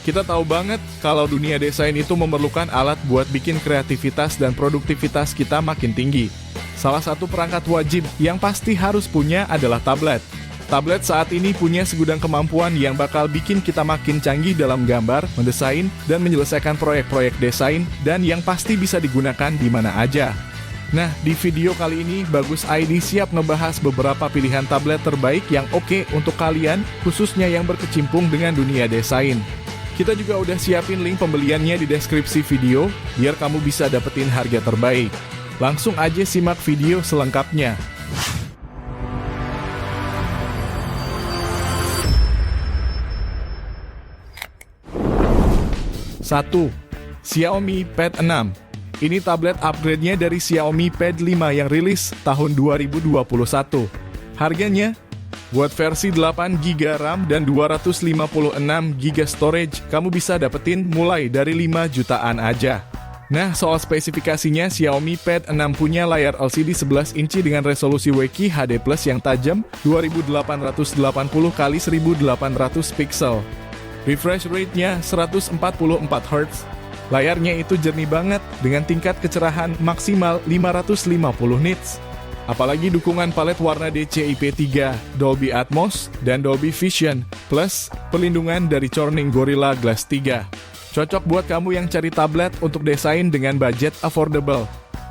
Kita tahu banget kalau dunia desain itu memerlukan alat buat bikin kreativitas dan produktivitas kita makin tinggi. Salah satu perangkat wajib yang pasti harus punya adalah tablet. Tablet saat ini punya segudang kemampuan yang bakal bikin kita makin canggih dalam gambar, mendesain, dan menyelesaikan proyek-proyek desain, dan yang pasti bisa digunakan di mana aja. Nah, di video kali ini, Bagus ID siap ngebahas beberapa pilihan tablet terbaik yang oke untuk kalian, khususnya yang berkecimpung dengan dunia desain. Kita juga udah siapin link pembeliannya di deskripsi video, biar kamu bisa dapetin harga terbaik. Langsung aja simak video selengkapnya. 1. Xiaomi Pad 6. Ini tablet upgrade-nya dari Xiaomi Pad 5 yang rilis tahun 2021. Harganya, buat versi 8GB RAM dan 256GB storage, kamu bisa dapetin mulai dari 5 jutaan aja. Nah, soal spesifikasinya, Xiaomi Pad 6 punya layar LCD 11 inci dengan resolusi WQHD+ yang tajam, 2880x1800 pixel. Refresh rate-nya 144Hz. Layarnya itu jernih banget dengan tingkat kecerahan maksimal 550 nits. Apalagi dukungan palet warna DCI-P3, Dolby Atmos, dan Dolby Vision, plus perlindungan dari Corning Gorilla Glass 3. Cocok buat kamu yang cari tablet untuk desain dengan budget affordable.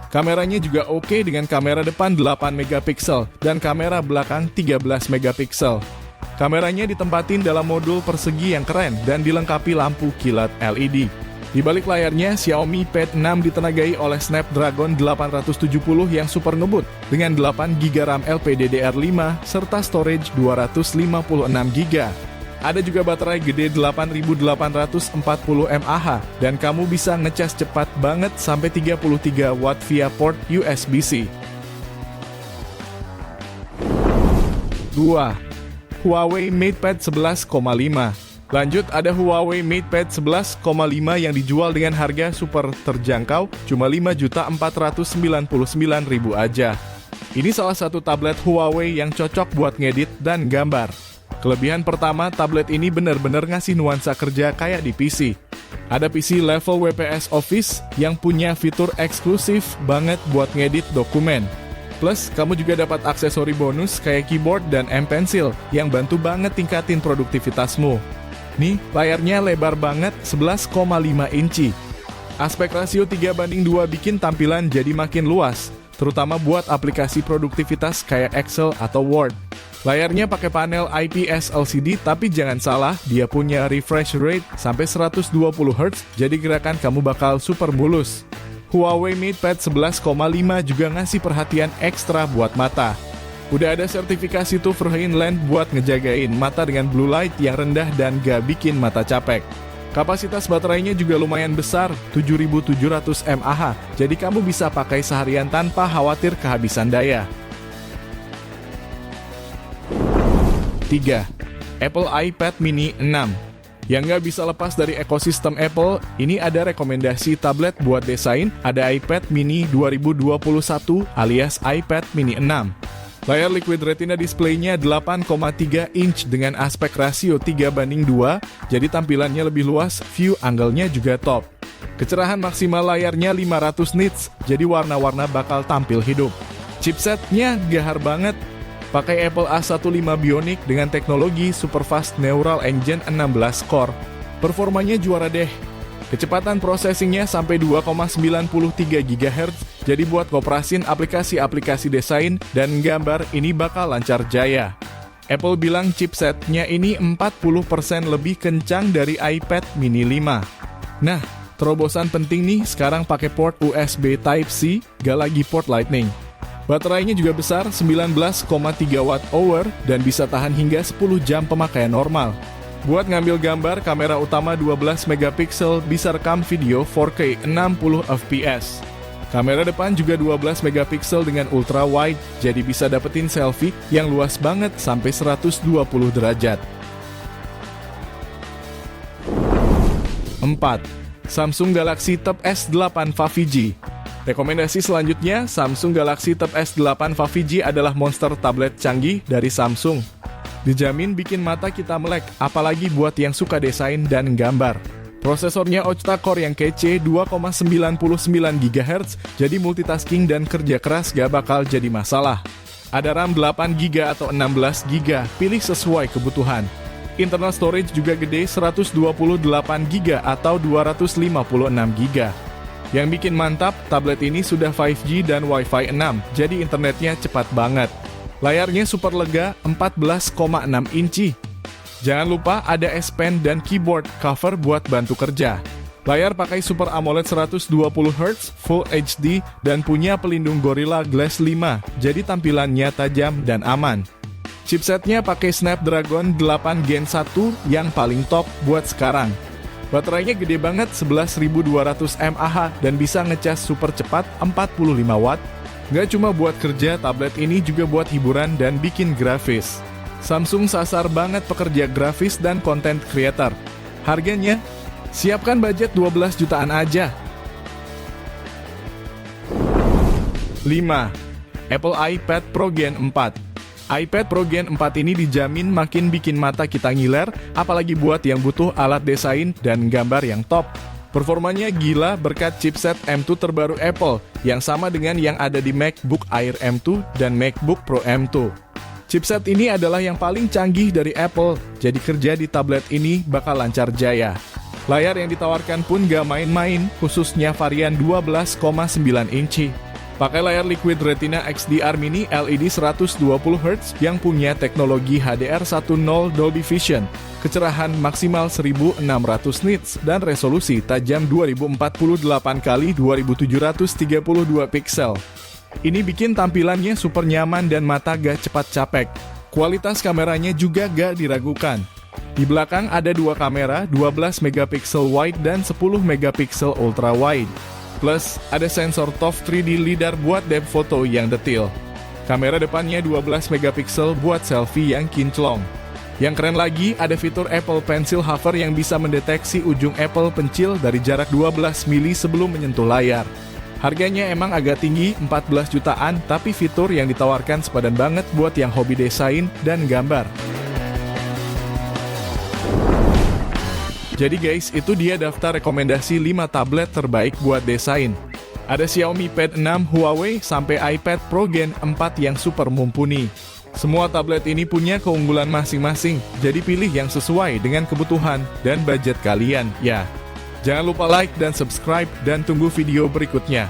Kameranya juga oke dengan kamera depan 8MP dan kamera belakang 13MP. Kameranya ditempatin dalam modul persegi yang keren dan dilengkapi lampu kilat LED. Di balik layarnya, Xiaomi Pad 6 ditenagai oleh Snapdragon 870 yang super ngebut dengan 8GB RAM LPDDR5 serta storage 256GB. Ada juga baterai gede 8840 mAh dan kamu bisa ngecas cepat banget sampai 33 watt via port USB-C. 2. Huawei MatePad 11,5. Lanjut, ada Huawei MatePad 11,5 yang dijual dengan harga super terjangkau, cuma 5.499.000 aja. Ini salah satu tablet Huawei yang cocok buat ngedit dan gambar. Kelebihan pertama, tablet ini benar-benar ngasih nuansa kerja kayak di PC. Ada PC level WPS Office yang punya fitur eksklusif banget buat ngedit dokumen. Plus, kamu juga dapat aksesori bonus kayak keyboard dan M-Pencil yang bantu banget tingkatin produktivitasmu. Nih, layarnya lebar banget 11,5 inci. Aspek rasio 3:2 bikin tampilan jadi makin luas, terutama buat aplikasi produktivitas kayak Excel atau Word. Layarnya pakai panel IPS LCD, tapi jangan salah, dia punya refresh rate sampai 120Hz, jadi gerakan kamu bakal super mulus. Huawei MatePad 11,5 juga ngasih perhatian ekstra buat mata. Udah ada sertifikasi tuh Furhain Land buat ngejagain mata dengan blue light yang rendah dan gak bikin mata capek. Kapasitas baterainya juga lumayan besar, 7700 mAh, jadi kamu bisa pakai seharian tanpa khawatir kehabisan daya. 3. Apple iPad Mini 6. Yang nggak bisa lepas dari ekosistem Apple, ini ada rekomendasi tablet buat desain, ada iPad Mini 2021 alias iPad Mini 6. Layar Liquid Retina display-nya 8,3 inch dengan aspek rasio 3:2, jadi tampilannya lebih luas, view angle-nya juga top. Kecerahan maksimal layarnya 500 nits, jadi warna-warna bakal tampil hidup. Chipsetnya gahar banget, pakai Apple A15 Bionic dengan teknologi Superfast Neural Engine 16 core. Performanya juara deh. Kecepatan processingnya sampai 2,93 GHz, jadi buat ngoperasin aplikasi-aplikasi desain dan gambar ini bakal lancar jaya. Apple bilang chipsetnya ini 40% lebih kencang dari iPad Mini 5. Nah, terobosan penting nih, sekarang pakai port USB Type-C, gak lagi port Lightning. Baterainya juga besar, 19,3 Wh dan bisa tahan hingga 10 jam pemakaian normal. Buat ngambil gambar, kamera utama 12MP bisa rekam video 4K 60fps. Kamera depan juga 12MP dengan ultra wide, jadi bisa dapetin selfie yang luas banget sampai 120 derajat. 4. Samsung Galaxy Tab S8 5G. Rekomendasi selanjutnya, Samsung Galaxy Tab S8 5G adalah monster tablet canggih dari Samsung. Dijamin bikin mata kita melek, apalagi buat yang suka desain dan gambar. Prosesornya octa-core yang kece 2,99 GHz, jadi multitasking dan kerja keras gak bakal jadi masalah. Ada RAM 8 GB atau 16 GB, pilih sesuai kebutuhan. Internal storage juga gede 128 GB atau 256 GB. Yang bikin mantap, tablet ini sudah 5G dan Wi-Fi 6, jadi internetnya cepat banget. Layarnya super lega 14,6 inci. Jangan lupa ada S Pen dan keyboard cover buat bantu kerja. Layar pakai Super AMOLED 120Hz, Full HD, dan punya pelindung Gorilla Glass 5, jadi tampilannya tajam dan aman. Chipsetnya pakai Snapdragon 8 Gen 1 yang paling top buat sekarang. Baterainya gede banget 11.200 mAh dan bisa ngecas super cepat 45 watt. Gak cuma buat kerja, tablet ini juga buat hiburan dan bikin grafis. Samsung sasar banget pekerja grafis dan content creator. Harganya, siapkan budget 12 jutaan aja. 5. Apple iPad Pro Gen 4. iPad Pro Gen 4 ini dijamin makin bikin mata kita ngiler, apalagi buat yang butuh alat desain dan gambar yang top. Performanya gila berkat chipset M2 terbaru Apple, yang sama dengan yang ada di MacBook Air M2 dan MacBook Pro M2. Chipset ini adalah yang paling canggih dari Apple, jadi kerja di tablet ini bakal lancar jaya. Layar yang ditawarkan pun gak main-main, khususnya varian 12,9 inci. Pakai layar Liquid Retina XDR Mini LED 120Hz yang punya teknologi HDR 1.0 Dolby Vision, kecerahan maksimal 1600 nits, dan resolusi tajam 2048x2732 piksel. Ini bikin tampilannya super nyaman dan mata gak cepat capek. Kualitas kameranya juga gak diragukan. Di belakang ada dua kamera, 12 megapiksel wide dan 10 megapiksel ultra wide. Plus, ada sensor ToF 3D LiDAR buat depth foto yang detail. Kamera depannya 12 megapiksel buat selfie yang kinclong. Yang keren lagi, ada fitur Apple Pencil Hover yang bisa mendeteksi ujung Apple Pencil dari jarak 12 mili sebelum menyentuh layar. Harganya emang agak tinggi, 14 jutaan, tapi fitur yang ditawarkan sepadan banget buat yang hobi desain dan gambar. Jadi guys, itu dia daftar rekomendasi 5 tablet terbaik buat desain. Ada Xiaomi Pad 6, Huawei, sampai iPad Pro Gen 4 yang super mumpuni. Semua tablet ini punya keunggulan masing-masing, jadi pilih yang sesuai dengan kebutuhan dan budget kalian, ya. Jangan lupa like dan subscribe dan tunggu video berikutnya.